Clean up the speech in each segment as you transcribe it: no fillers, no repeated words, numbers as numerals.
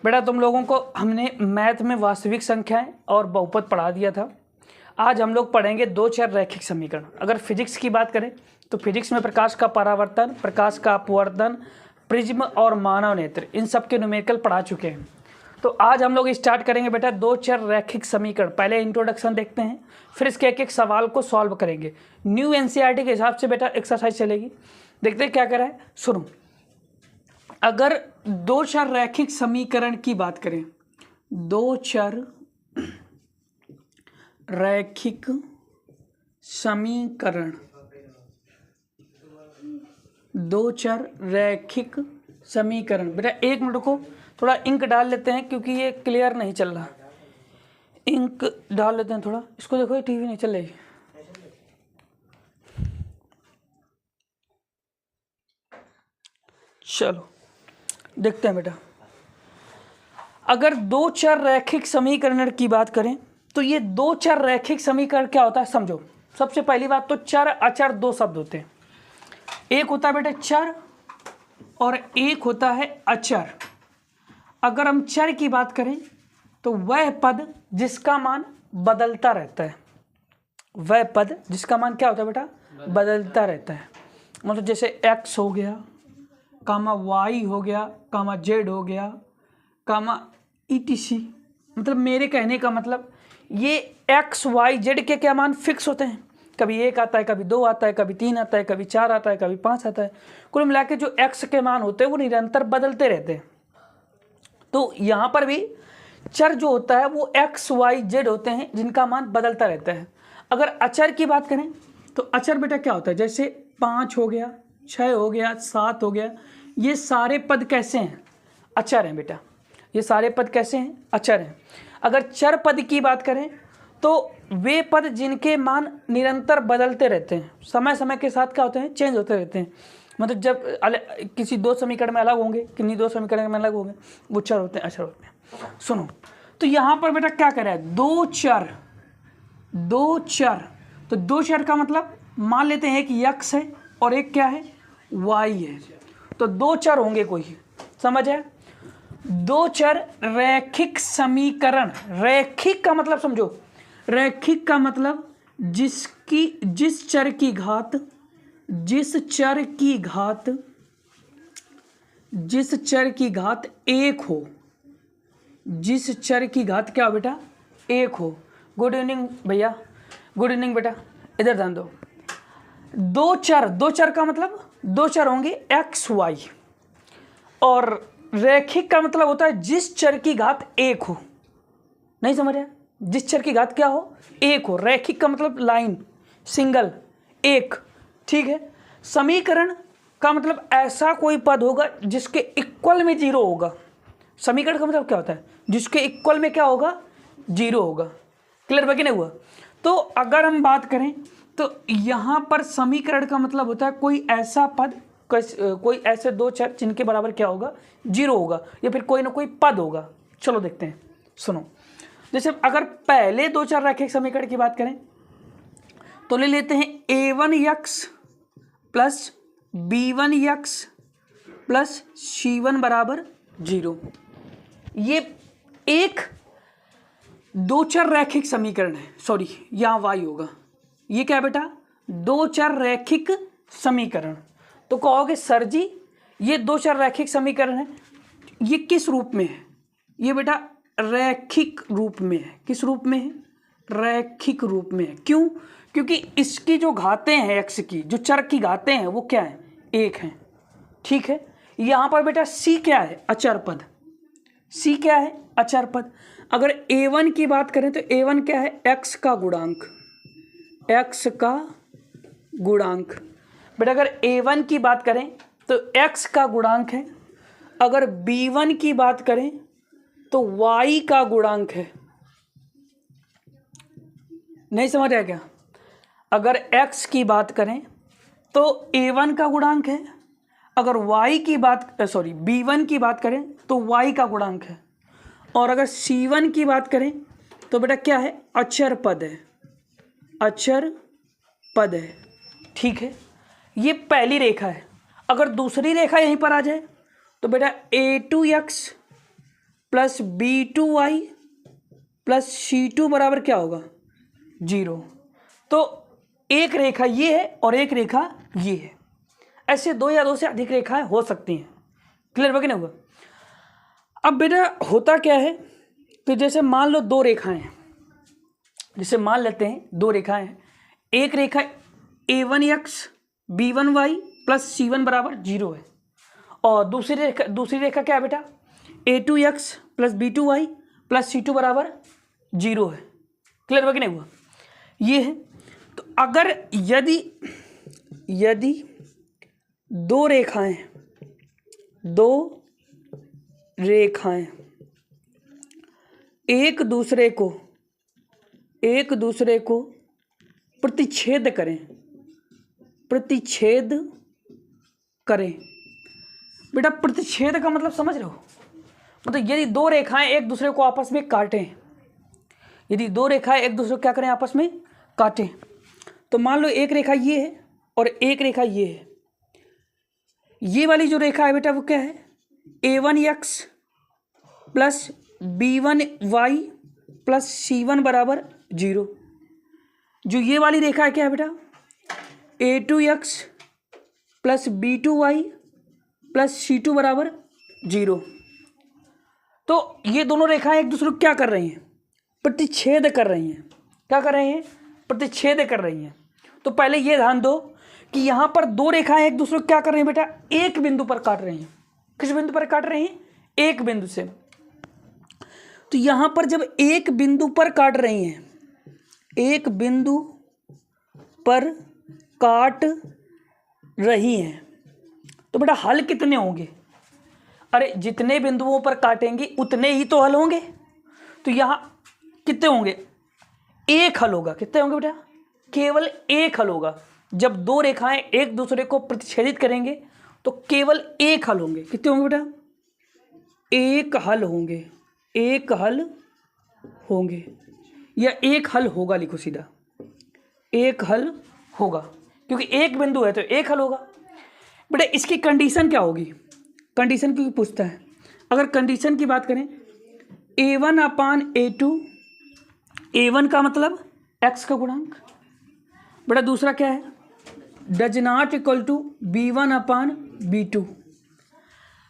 बेटा तुम लोगों को हमने मैथ में वास्तविक संख्याएं और बहुपद पढ़ा दिया था। आज हम लोग पढ़ेंगे दो चर रैखिक समीकरण। अगर फिजिक्स की बात करें तो फिजिक्स में प्रकाश का परावर्तन, प्रकाश का अपवर्तन, प्रिज्म और मानव नेत्र, इन सब के न्यूमेरिकल पढ़ा चुके हैं। तो आज हम लोग स्टार्ट करेंगे बेटा दो चर रैखिक समीकरण। पहले इंट्रोडक्शन देखते हैं, फिर इसके एक एक सवाल को सॉल्व करेंगे। न्यू एनसीईआरटी के हिसाब से बेटा एक्सरसाइज चलेगी। देखते हैं क्या करा है, सुनो। अगर दो चर रैखिक समीकरण की बात करें, दो चर रैखिक समीकरण, दो चर रैखिक समीकरण। बेटा एक मिनट को थोड़ा इंक डाल लेते हैं क्योंकि ये क्लियर नहीं चल रहा। इंक डाल लेते हैं थोड़ा। इसको देखो, ये टीवी नहीं चल रही। चलो देखते हैं बेटा। अगर दो चर रैखिक समीकरण की बात करें तो ये दो चर रैखिक समीकरण क्या होता है समझो। सबसे पहली बात तो चर अचर दो शब्द होते हैं। एक होता है बेटा चर और एक होता है अचर। अगर हम चर की बात करें तो वह पद जिसका मान बदलता रहता है, वह पद जिसका मान क्या होता है बेटा, बदलता रहता है। मतलब जैसे x हो गया, कामा y हो गया, कामा z हो गया, कामा etc। मतलब मेरे कहने का मतलब ये x y z के क्या मान फिक्स होते हैं। कभी एक आता है, कभी दो आता है, कभी तीन आता है, कभी चार आता है, कभी पाँच आता है। कुल मिला के जो x के मान होते हैं वो निरंतर बदलते रहते हैं। तो यहाँ पर भी चर जो होता है वो x y z होते हैं जिनका मान बदलता रहता है। अगर अचर की बात करें तो अचर बेटा क्या होता है, जैसे 5 हो गया, 6 हो गया, 7 हो गया, ये सारे पद कैसे हैं, अचर हैं बेटा। ये सारे पद कैसे हैं, अचर हैं। अगर चर पद की बात करें तो वे पद जिनके मान निरंतर बदलते रहते हैं, समय समय के साथ क्या होते हैं, चेंज होते रहते हैं। मतलब जब किसी दो समीकरण में अलग होंगे, किन्हीं दो समीकरण में अलग होंगे, वो चर होते हैं, अचर होते हैं। सुनो, तो यहाँ पर बेटा क्या कर रहा है, दो चर, दो चर। तो दो चर का मतलब मान लेते हैं एक x है और एक क्या है, y है। तो दो चर होंगे कोई, समझ है। दो चर रैखिक समीकरण। रैखिक का मतलब समझो, रैखिक का मतलब जिस चर की घात, जिस चर की घात एक हो, जिस चर की घात क्या हो बेटा, एक हो। गुड इवनिंग भैया, गुड इवनिंग बेटा, इधर ध्यान दो। दो चर का मतलब दो चर होंगे x y, और रैखिक का मतलब होता है जिस चर की घात एक हो। नहीं समझ रहे, जिस चर की घात क्या हो, एक हो। रैखिक का मतलब लाइन, सिंगल, एक, ठीक है। समीकरण का मतलब ऐसा कोई पद होगा जिसके इक्वल में जीरो होगा। समीकरण का मतलब क्या होता है, जिसके इक्वल में क्या होगा, जीरो होगा। क्लियर बाकी नहीं हुआ। तो अगर हम बात करें तो यहाँ पर समीकरण का मतलब होता है कोई ऐसा पद, कोई ऐसे दो चर जिनके बराबर क्या होगा, जीरो होगा, या फिर कोई ना कोई पद होगा। चलो देखते हैं, सुनो। जैसे अगर पहले दो चर रैखिक समीकरण की बात करें तो ले लेते हैं a1x plus b1x plus c1 बराबर 0। ये एक दो चर रैखिक समीकरण है, सॉरी यहाँ y होगा। ये क्या है बेटा, दो चर रैखिक समीकरण। तो कहोगे सर जी ये दो चर रैखिक समीकरण है, ये किस रूप में है, ये बेटा रैखिक रूप में है। किस रूप में है, रैखिक रूप में है। क्यों, क्योंकि इसकी जो घातें हैं x की, जो चर की घातें हैं वो क्या है, एक हैं, ठीक है। यहाँ पर बेटा c क्या है, अचर पद, c क्या है, अचर पद। अगर a1 की बात करें तो a1 क्या है, x का गुणांक, x का गुणांक। बेटा अगर a1 की बात करें तो x का गुणांक है। अगर b1 की बात करें तो y का गुणांक है। नहीं समझ आया क्या। अगर x की बात करें तो a1 का गुणांक है, अगर y की बात b1 की बात करें तो y का गुणांक है, और अगर c1 की बात करें तो बेटा क्या है, अचर पद है, अचर पद है, ठीक है। ये पहली रेखा है। अगर दूसरी रेखा यहीं पर आ जाए तो बेटा a2x plus B2y plus C2 बराबर क्या होगा 0। तो एक रेखा ये है और एक रेखा ये है। ऐसे दो या दो से अधिक रेखाएं हो सकती हैं। क्लियर हुआ कि नहीं हुआ? अब बेटा होता क्या है कि जैसे मान लो दो रेखाएं हैं, जैसे मान लेते हैं दो रेखाएं हैं। एक रेखा A1x B1y प्लस C1 बराबर 0 है और दूसरी रेखा क्या है बेटा A2x plus B2y plus C2 बराबर 0 है। क्लियर हुआ कि नहीं हुआ? ये है। तो अगर यदि दो रेखाएं एक दूसरे को प्रतिच्छेद करें। बेटा प्रतिच्छेद का मतलब समझ रहे हो? मतलब यदि दो रेखाएं एक दूसरे को आपस में काटें, क्या करें आपस में काटें। तो मान लो एक रेखा ये है और एक रेखा ये है। ये वाली जो रेखा है बेटा वो क्या है A1x plus B1y plus C1 बराबर 0। जो ये वाली रेखा है क्या है बेटा A2x plus B2y plus C2 बराबर 0। तो ये दोनों रेखाएं एक दूसरे को क्या कर रही हैं प्रतिच्छेद कर रही हैं। क्या कर रही हैं प्रतिच्छेद कर रही हैं। तो पहले ये ध्यान दो कि यहाँ पर दो रेखाएं एक दूसरे को क्या कर रही हैं बेटा एक बिंदु पर काट रही हैं। किस बिंदु पर काट रही हैं एक बिंदु से। तो यहाँ पर जब एक बिंदु पर काट रही हैं, एक बिंदु पर काट रही हैं तो बेटा हल कितने होंगे? अरे जितने बिंदुओं पर काटेंगी उतने ही तो हल होंगे। तो यहाँ कितने होंगे एक हल होगा। कितने होंगे बेटा केवल एक हल होगा। जब दो रेखाएं एक दूसरे को प्रतिच्छेदित करेंगे तो केवल एक हल होंगे। कितने होंगे बेटा एक हल होंगे। एक हल होंगे या एक हल होगा, लिखो सीधा एक हल होगा क्योंकि एक बिंदु है तो एक हल होगा। बेटा इसकी कंडीशन क्या होगी? कंडीशन क्यों पूछता है? अगर कंडीशन की बात करें A1/A2, A1 का मतलब x का गुणांक। बेटा दूसरा क्या है does not equal to B1/B2।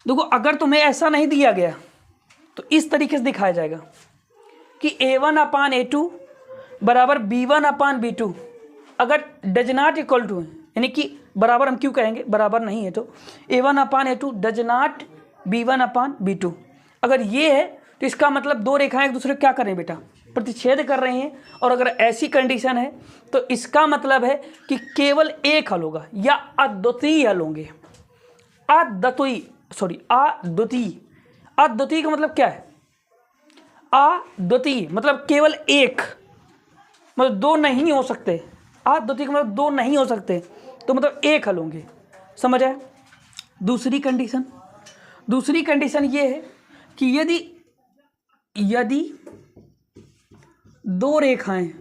देखो अगर तुम्हें ऐसा नहीं दिया गया तो इस तरीके से दिखाया जाएगा कि A1/A2 बराबर B1/B2। अगर डज नॉट इक्वल टू है यानी कि बराबर हम क्यों कहेंगे, बराबर नहीं है तो A1/A2 डज नॉट B1/B2। अगर ये है तो इसका मतलब दो रेखाएं एक दूसरे को क्या कर रही हैं बेटा प्रतिच्छेद कर रही हैं। और अगर ऐसी कंडीशन है तो इसका मतलब है कि केवल एक हल होगा या अद्वितीय हल होंगे। अद्वितीय का मतलब क्या है अद्वितीय मतलब केवल एक, मतलब दो नहीं हो सकते। अद्वितीय का मतलब दो नहीं हो सकते तो मतलब एक हल होंगे। समझ आए? दूसरी कंडीशन ये है कि यदि दो रेखाएं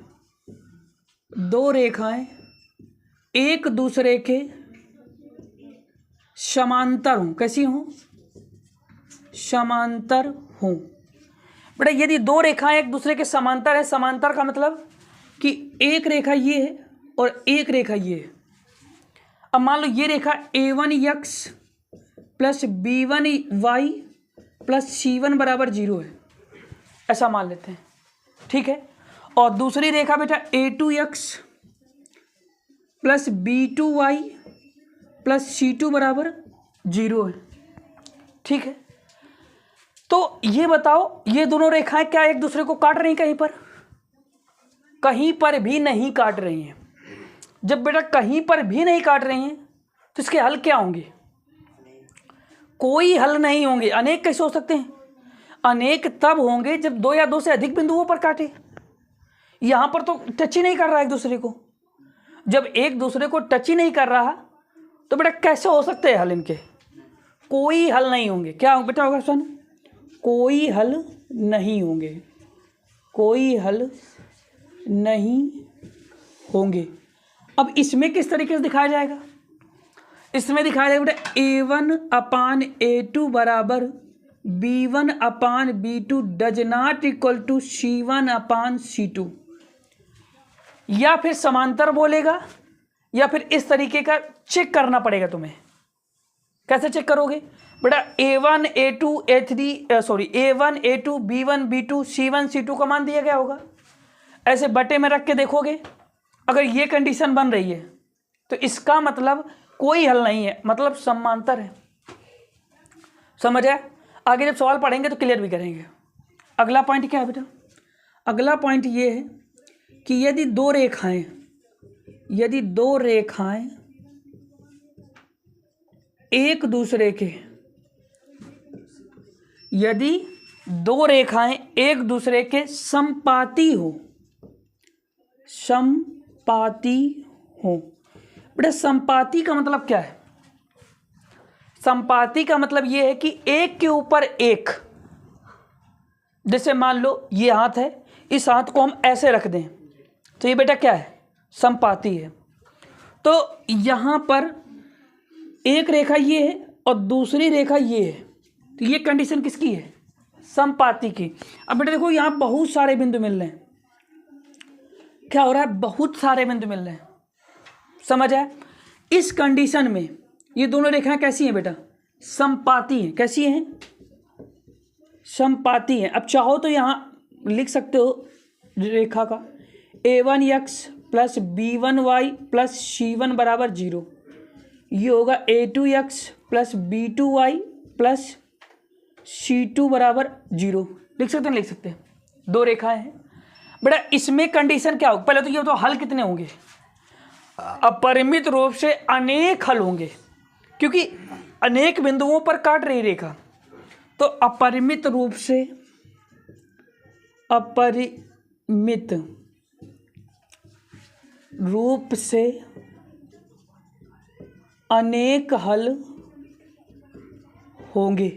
एक दूसरे के समांतर हों। कैसी हों? समांतर हों। बेटा यदि दो रेखाएं एक दूसरे के समांतर है, समांतर का मतलब कि एक रेखा ये है और एक रेखा ये है। अब मान लो ये रेखा A1x plus B1y plus C1 बराबर 0 है, ऐसा मान लेते हैं। ठीक है। और दूसरी रेखा बेटा A2x plus B2y plus C2 बराबर 0 है। ठीक है। तो ये बताओ ये दोनों रेखाएं क्या एक दूसरे को काट रही हैं? कहीं पर भी नहीं काट रही हैं। जब बेटा कहीं पर भी नहीं काट रही हैं तो इसके हल क्या होंगे? कोई हल नहीं होंगे। अनेक कैसे हो सकते हैं? अनेक तब होंगे जब दो या दो से अधिक बिंदुओं पर काटे। यहां पर तो टच ही नहीं कर रहा एक दूसरे को। जब एक दूसरे को टच ही नहीं कर रहा तो बेटा कैसे हो सकते हैं हल इनके? कोई हल नहीं होंगे। क्या बेटा होगा सुन? कोई हल नहीं होंगे। कोई हल नहीं होंगे। अब इसमें किस तरीके से दिखाया जाएगा? इसमें दिखाया जाएगा बेटा A1/A2 बराबर B1 upon B2 does not equal to C1 upon C2, या फिर समांतर बोलेगा या फिर इस तरीके का चेक करना पड़ेगा तुम्हें। कैसे चेक करोगे बेटा, A1 A2 A3 sorry A1 A2 B1 B2 C1 C2 का मान दिया गया होगा, ऐसे बटे में रख के देखोगे, अगर ये कंडीशन बन रही है तो इसका मतलब कोई हल नहीं है, मतलब समांतर है। समझ आया? आगे जब सवाल पढ़ेंगे तो क्लियर भी करेंगे। अगला पॉइंट क्या है बेटा, अगला पॉइंट ये है कि यदि दो रेखाएं एक दूसरे के, यदि दो रेखाएं एक दूसरे के समपाती हो बेटा, समपाती का मतलब क्या है? समपाती का मतलब यह है कि एक के ऊपर एक, जैसे मान लो ये हाथ है, इस हाथ को हम ऐसे रख दें तो ये बेटा क्या है? समपाती है। तो यहां पर एक रेखा ये है और दूसरी रेखा ये है, तो ये कंडीशन किसकी है? समपाती की। अब बेटा देखो यहां बहुत सारे बिंदु मिल रहे हैं, क्या हो रहा है? बहुत सारे बिंदु मिल रहे हैं। समझ आया? इस कंडीशन में ये दोनों रेखाएं कैसी हैं बेटा? समपाती हैं। कैसी हैं? समपाती हैं। अब चाहो तो यहां लिख सकते हो रेखा का A1x plus B1y plus C1 बराबर 0, ये होगा A2x plus B2y plus C2 बराबर 0। लिख सकते हैं? लिख सकते हैं। दो रेखाएं हैं बेटा, इसमें कंडीशन क्या होगा? पहले तो ये तो हल कितने होंगे? अपरिमित रूप से अनेक हल होंगे, क्योंकि अनेक बिंदुओं पर काट रही रेखा, तो अपरिमित रूप से अनेक हल होंगे।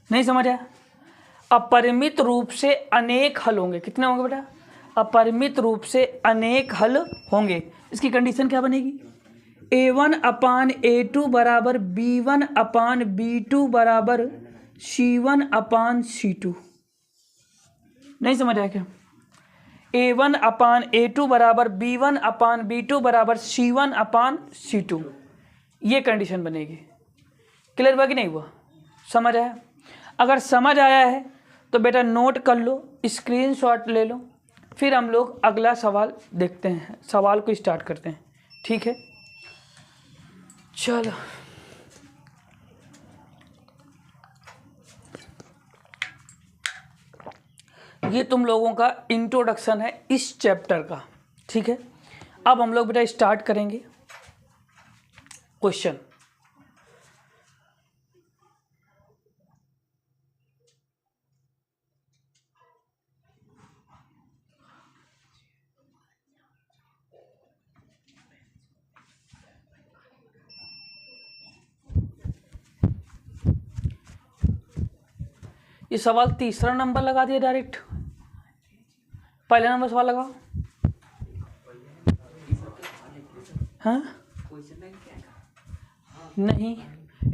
नहीं समझ आया? अपरिमित रूप से अनेक हल होंगे। कितने होंगे बेटा? अपरिमित रूप से अनेक हल होंगे। इसकी कंडीशन क्या बनेगी? A1 अपान A2 बराबर B1 अपान B2 बराबर C1 अपान C2। नहीं समझ आया क्या? A1 अपान A2 बराबर B1 अपान B2 बराबर C1 अपान C2, ये कंडीशन बनेगी। क्लियर हुआ कि नहीं हुआ? समझ आया? अगर समझ आया है तो बेटा नोट कर लो, स्क्रीनशॉट ले लो, फिर हम लोग अगला सवाल देखते हैं, सवाल को स्टार्ट करते हैं। ठीक है, चलो। ये तुम लोगों का इंट्रोडक्शन है इस चैप्टर का। ठीक है, अब हम लोग बेटा स्टार्ट करेंगे क्वेश्चन। ये सवाल तीसरा नंबर लगा दिया डायरेक्ट, पहले नंबर सवाल लगाओ। हाँ नहीं,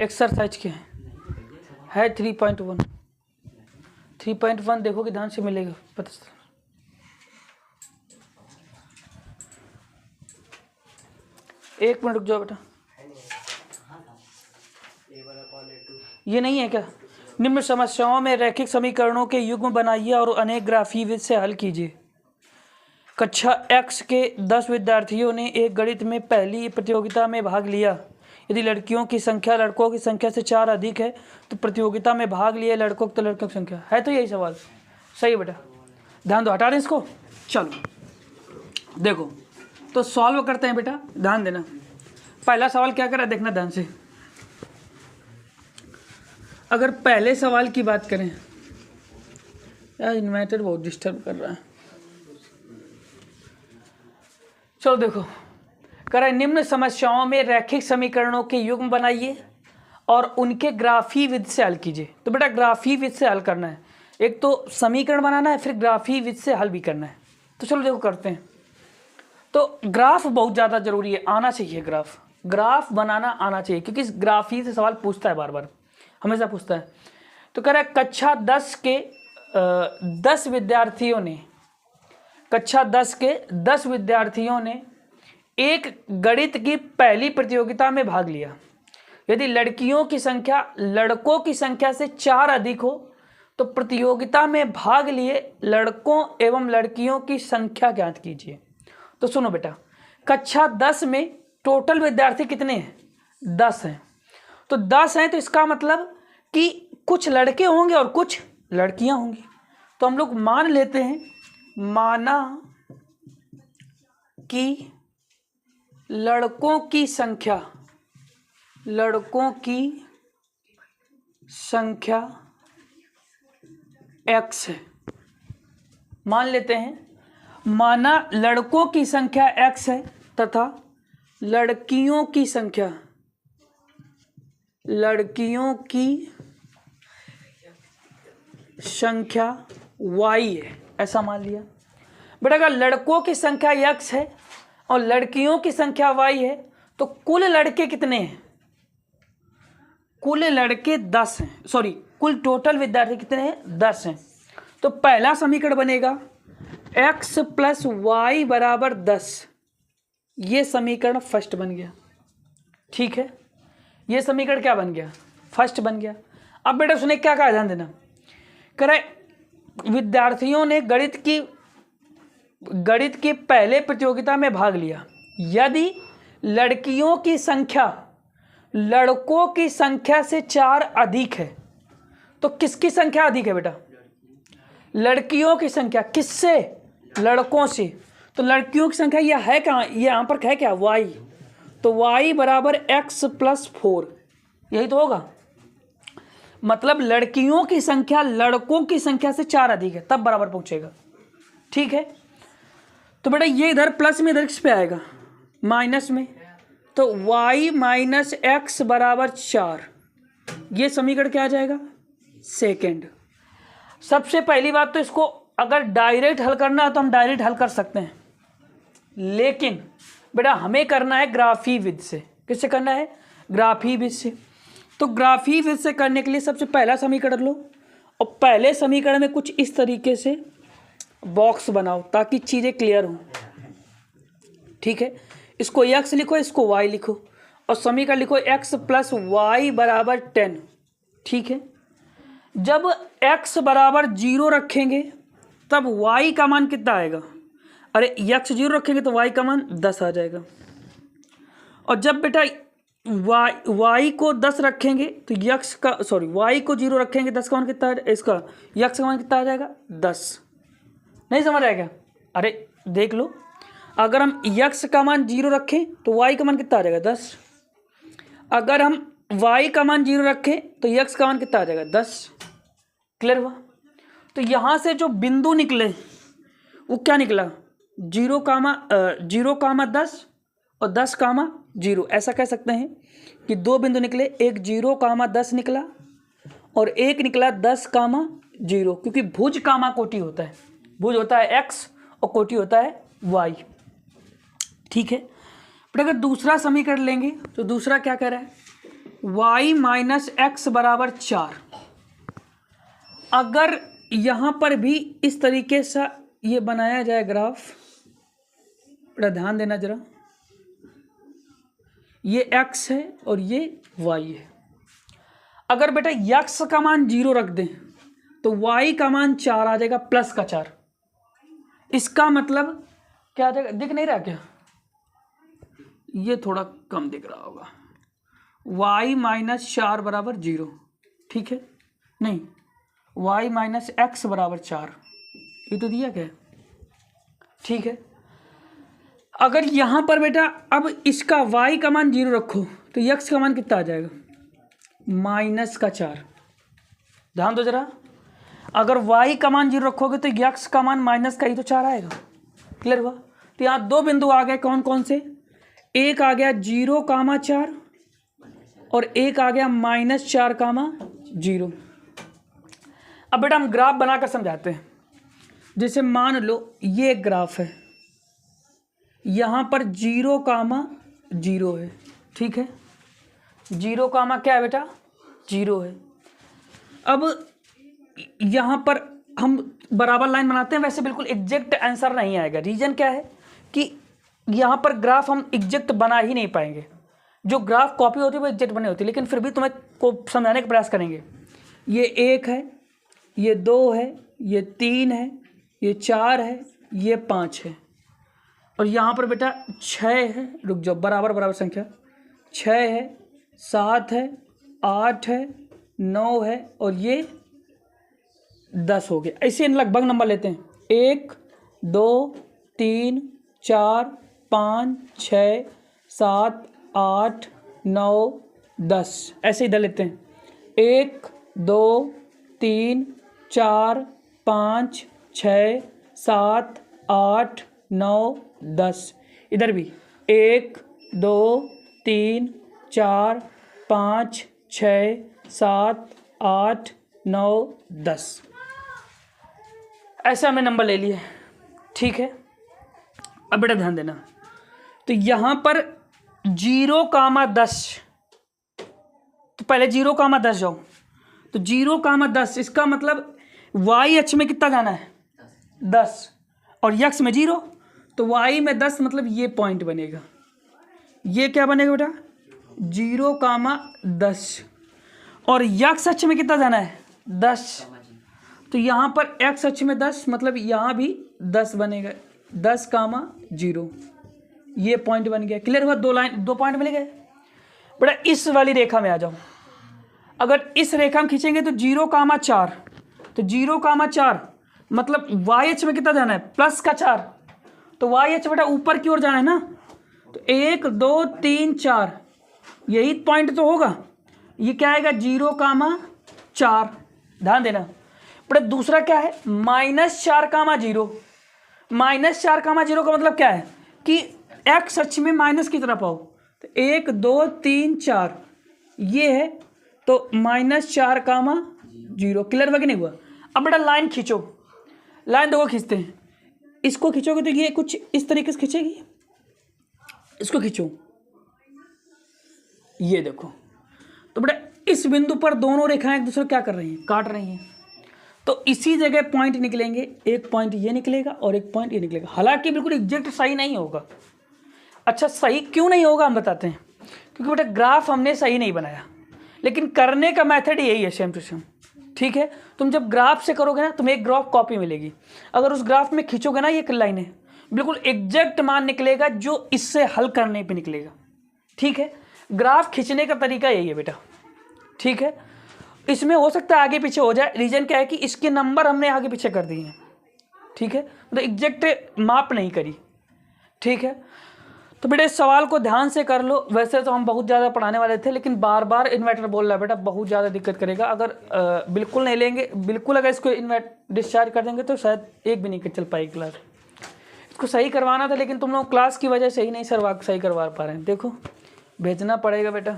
एक्सरसाइज के है 3.1। 3.1 देखोगे ध्यान से मिलेगा, पता। एक मिनट रुक जाओ बेटा, ये नहीं है क्या? निम्न समस्याओं में रैखिक समीकरणों के युग्म बनाइए और अनेक ग्राफीय विधि से हल कीजिए। कक्षा X के 10 विद्यार्थियों ने एक गणित में पहली प्रतियोगिता में भाग लिया। यदि लड़कियों की संख्या लड़कों की संख्या से 4 अधिक है तो प्रतियोगिता में भाग लिए लड़कों तो लड़कों की संख्या है। तो यही सवाल सही है बेटा, ध्यान दो। हटा दें इसको। चलो देखो, तो सॉल्व करते हैं बेटा, ध्यान देना। पहला सवाल क्या करा देखना ध्यान से। अगर पहले सवाल की बात करें, यार इन्वर्टर बहुत डिस्टर्ब कर रहा है। चलो देखो, करें निम्न समस्याओं में रैखिक समीकरणों के युग्म बनाइए और उनके ग्राफीय विधि से हल कीजिए। तो बेटा ग्राफीय विधि से हल करना है, एक तो समीकरण बनाना है, फिर ग्राफीय विधि से हल भी करना है। तो चलो देखो करते हैं। तो ग्राफ बहुत ज़्यादा जरूरी है, आना चाहिए ग्राफ बनाना आना चाहिए, क्योंकि इस ग्राफीय से सवाल पूछता है, बार बार हमेशा पूछता है। तो कह रहा है कक्षा 10 के 10 विद्यार्थियों ने, कक्षा 10 के 10 विद्यार्थियों ने एक गणित की पहली प्रतियोगिता में भाग लिया। यदि लड़कियों की संख्या लड़कों की संख्या से 4 अधिक हो तो प्रतियोगिता में भाग लिए लड़कों एवं लड़कियों की संख्या ज्ञात कीजिए। तो सुनो बेटा, कक्षा 10 में टोटल विद्यार्थी कितने हैं? 10 हैं। तो 10 हैं तो इसका मतलब कि कुछ लड़के होंगे और कुछ लड़कियां होंगी। तो हम लोग मान लेते हैं, माना कि लड़कों की संख्या x है। मान लेते हैं, माना लड़कों की संख्या x है तथा लड़कियों की संख्या y है, ऐसा मान लिया। बेटा अगर लड़कों की संख्या x है और लड़कियों की संख्या y है तो कुल लड़के कितने हैं? कुल लड़के 10 हैं, सॉरी कुल टोटल विद्यार्थी कितने हैं? 10 हैं। तो पहला समीकरण बनेगा x प्लस वाई बराबर 10। ये समीकरण फर्स्ट बन गया। ठीक है, ये समीकरण क्या बन गया? फर्स्ट बन गया। अब बेटा सुने क्या कहा, ध्यान देना। कह रहे विद्यार्थियों ने गणित की पहले प्रतियोगिता में भाग लिया। यदि लड़कियों की संख्या लड़कों की संख्या से 4 अधिक है तो किसकी संख्या अधिक है बेटा? लड़कियों की संख्या। किससे? लड़कों से। तो लड़कियों की संख्या यह है कहाँ? ये यहाँ पर है क्या? y। तो y बराबर x प्लस 4, यही तो होगा। मतलब लड़कियों की संख्या लड़कों की संख्या से 4 अधिक है, तब बराबर पहुंचेगा। ठीक है, तो बेटा ये इधर प्लस में, इधर किस पे आएगा? माइनस में। तो y माइनस एक्स बराबर 4, ये समीकरण क्या आ जाएगा? सेकेंड। सबसे पहली बात तो इसको अगर डायरेक्ट हल करना है तो हम डायरेक्ट हल कर सकते हैं, लेकिन बेटा हमें करना है ग्राफी विधि से। किससे करना है? ग्राफी विधि से। तो ग्राफी विधि से करने के लिए सबसे पहला समीकरण लो और पहले समीकरण में कुछ इस तरीके से बॉक्स बनाओ ताकि चीज़ें क्लियर हों। ठीक है, इसको x लिखो, इसको y लिखो और समीकरण लिखो x प्लस वाई बराबर 10। ठीक है, जब x बराबर 0 रखेंगे तब y का मान कितना आएगा? अरे x 0 रखेंगे तो y का मान 10 आ जाएगा। और जब बेटा y को 10 रखेंगे तो y को 0 रखेंगे 10 का मान कितना है? इसका x का मान कितना आ जाएगा? 10। नहीं समझ आएगा? अरे देख लो, अगर हम x का मान 0 रखें तो y का मान कितना आ जाएगा? 10। अगर हम y का मान 0 रखें तो x का मान कितना आ जाएगा? 10। क्लियर हुआ? तो यहाँ से जो बिंदु निकले वो क्या निकला? 0 कामा 10 और 10 कामा 0। ऐसा कह सकते हैं कि दो बिंदु निकले, एक 0 कामा 10 निकला और एक निकला 10 कामा 0, क्योंकि भुज कामा कोटि होता है। भुज होता है x और कोटि होता है y। ठीक है, पर अगर दूसरा समीकरण लेंगे तो दूसरा क्या कह रहा है? y माइनस एक्स बराबर 4। अगर यहाँ पर भी इस तरीके से ये बनाया जाए ग्राफ, बड़ा ध्यान देना जरा, ये x है और ये y है। अगर बेटा x का मान 0 रख दें तो y का मान 4 आ जाएगा, प्लस का 4। इसका मतलब क्या आ जाएगा? दिख नहीं रहा क्या? ये थोड़ा कम दिख रहा होगा। y माइनस 4 बराबर 0। ठीक है, नहीं y माइनस एक्स बराबर 4, ये तो दिया गया। ठीक है, अगर यहाँ पर बेटा अब इसका y का मान 0 रखो तो x का मान कितना आ जाएगा? माइनस का 4। ध्यान दो जरा, अगर y का मान 0 रखोगे तो x का मान माइनस का ही तो 4 आएगा। क्लियर हुआ? तो यहाँ दो बिंदु आ गए, कौन कौन से? एक आ गया 0 कामा 4 और एक आ गया माइनस 4 कामा 0। अब बेटा हम ग्राफ बनाकर समझाते हैं। जैसे मान लो ये एक ग्राफ है, यहाँ पर 0 कामा 0 है। ठीक है, 0 कामा क्या है बेटा? 0 है। अब यहाँ पर हम बराबर लाइन बनाते हैं, वैसे बिल्कुल एग्जैक्ट आंसर नहीं आएगा। रीजन क्या है कि यहाँ पर ग्राफ हम एग्जैक्ट बना ही नहीं पाएंगे। जो ग्राफ कॉपी होती है वो एग्जैक्ट बनी होती है, लेकिन फिर भी तुम्हें को समझाने का प्रयास करेंगे। ये 1 है, ये 2 है, ये 3 है, ये 4 है, ये 5 है, और यहाँ पर बेटा 6 है। रुक जाओ, बराबर बराबर संख्या 6 है, 7 है, 8 है, 9 है, और ये 10 हो गया। ऐसे लगभग नंबर लेते हैं, 1 2 3 4 5 6 7 8 9 10, ऐसे इधर लेते हैं, 1 2 3 4 5 6 7 8 9 10। इधर भी 1 2 3 4 5 6 7 8 9 10, ऐसे हमने नंबर ले लिए। ठीक है, अब बेटा ध्यान देना, तो यहाँ पर 0,10, तो पहले 0,10 जाओ, तो 0,10 इसका मतलब y अक्ष में कितना जाना है 10, और x में 0, तो y में 10 मतलब ये पॉइंट बनेगा। ये क्या बनेगा बेटा 0,10, और x अक्ष में कितना जाना है 10, तो यहाँ पर x अक्ष में 10 मतलब यहाँ भी 10 बनेगा, 10,0, ये पॉइंट बन गया। क्लियर हुआ? दो पॉइंट मिल गए। बेटा इस वाली रेखा में आ जाओ, अगर इस रेखा में खींचेंगे तो 0,4, तो 0,4 मतलब y अक्ष में कितना जाना है +4, तो y अक्ष बेटा ऊपर की ओर जाना है ना, तो 1 2 3 4 यही पॉइंट तो होगा। ये क्या आएगा 0,4, ध्यान देना। बेटा दूसरा क्या है -4,0, -4,0 का मतलब क्या है कि x अक्ष में माइनस की तरफ आओ, तो 1 2 3 4 ये है, तो -4,0। क्लियर हुआ कि नहीं हुआ? अब बेटा लाइन खींचो, लाइन देखो खींचते हैं, इसको खींचोगे तो ये कुछ इस तरीके से खींचेगी, इसको खींचो, ये देखो, तो बेटा इस बिंदु पर दोनों रेखाएं एक दूसरे क्या कर रही हैं, काट रही हैं, तो इसी जगह पॉइंट निकलेंगे, एक पॉइंट ये निकलेगा और एक पॉइंट ये निकलेगा। हालांकि बिल्कुल एग्जैक्ट सही नहीं होगा। अच्छा सही क्यों नहीं होगा हम बताते हैं, क्योंकि बेटा ग्राफ हमने सही नहीं बनाया, लेकिन करने का मेथड यही है सेम टू सेम। ठीक है, तुम जब ग्राफ से करोगे ना तुम्हें एक ग्राफ कॉपी मिलेगी, अगर उस ग्राफ में खींचोगे ना ये लाइन है, बिल्कुल एग्जैक्ट मान निकलेगा जो इससे हल करने पे निकलेगा। ठीक है, ग्राफ खींचने का तरीका यही है बेटा। ठीक है, इसमें हो सकता है आगे पीछे हो जाए, रीजन क्या है कि इसके नंबर हमने आगे पीछे कर दिए हैं। ठीक है, मतलब एग्जैक्ट माप नहीं करी। ठीक है, तो बेटा इस सवाल को ध्यान से कर लो। वैसे तो हम बहुत ज़्यादा पढ़ाने वाले थे, लेकिन बार बार इन्वर्टर बोल रहा है बेटा, बहुत ज़्यादा दिक्कत करेगा। अगर बिल्कुल नहीं लेंगे, बिल्कुल अगर इसको डिस्चार्ज कर देंगे तो शायद एक भी नहीं चल पाएगी क्लास। इसको सही करवाना था, लेकिन तुम लोग क्लास की वजह से ही नहीं सही करवा पा रहे हैं। देखो भेजना पड़ेगा बेटा।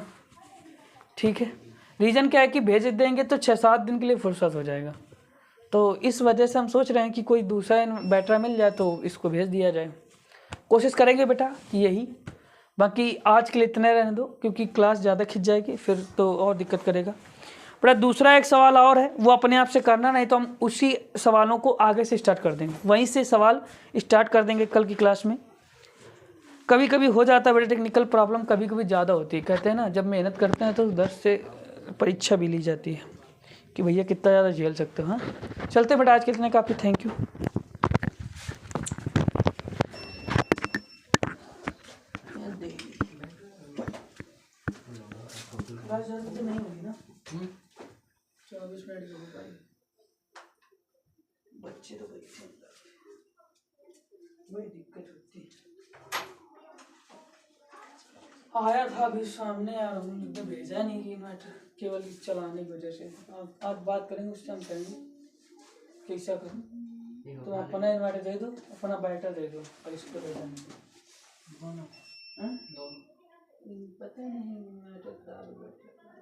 ठीक है, रीज़न क्या है कि भेज देंगे तो 6-7 दिन के लिए फुर्सत हो जाएगा, तो इस वजह से हम सोच रहे हैं कि कोई दूसरा बैटरा मिल जाए तो इसको भेज दिया जाए। कोशिश करेंगे बेटा कि यही, बाकी आज के लिए इतने रहने दो, क्योंकि क्लास ज़्यादा खिंच जाएगी फिर तो और दिक्कत करेगा। बेटा दूसरा एक सवाल और है, वो अपने आप से करना, नहीं तो हम उसी सवालों को आगे से स्टार्ट कर देंगे, वहीं से सवाल स्टार्ट कर देंगे कल की क्लास में। कभी कभी हो जाता है बेटा टेक्निकल प्रॉब्लम, कभी कभी ज़्यादा होती है। कहते हैं ना जब मेहनत करते हैं तो 10 से परीक्षा भी ली जाती है कि भैया कितना ज़्यादा झेल सकते हो। हाँ चलते बेटा, आज के लिए काफ़ी, थैंक यू। नहीं होगी ना 24 मिनट की हो पाएगी, बच्चे तो वही दिक्कत होती है। आया था अभी सामने यार, हमने भेजा नहीं कि मैटर, केवल चलाने की वजह से। आप बात करेंगे उस टाइम करेंगे कैसा करूँ, तो अपना इन्वर्टर दे दो, अपना बैटर दे दो और इसको दे देना दोनों। पता नहीं इन्वर्टर खराब हो गया।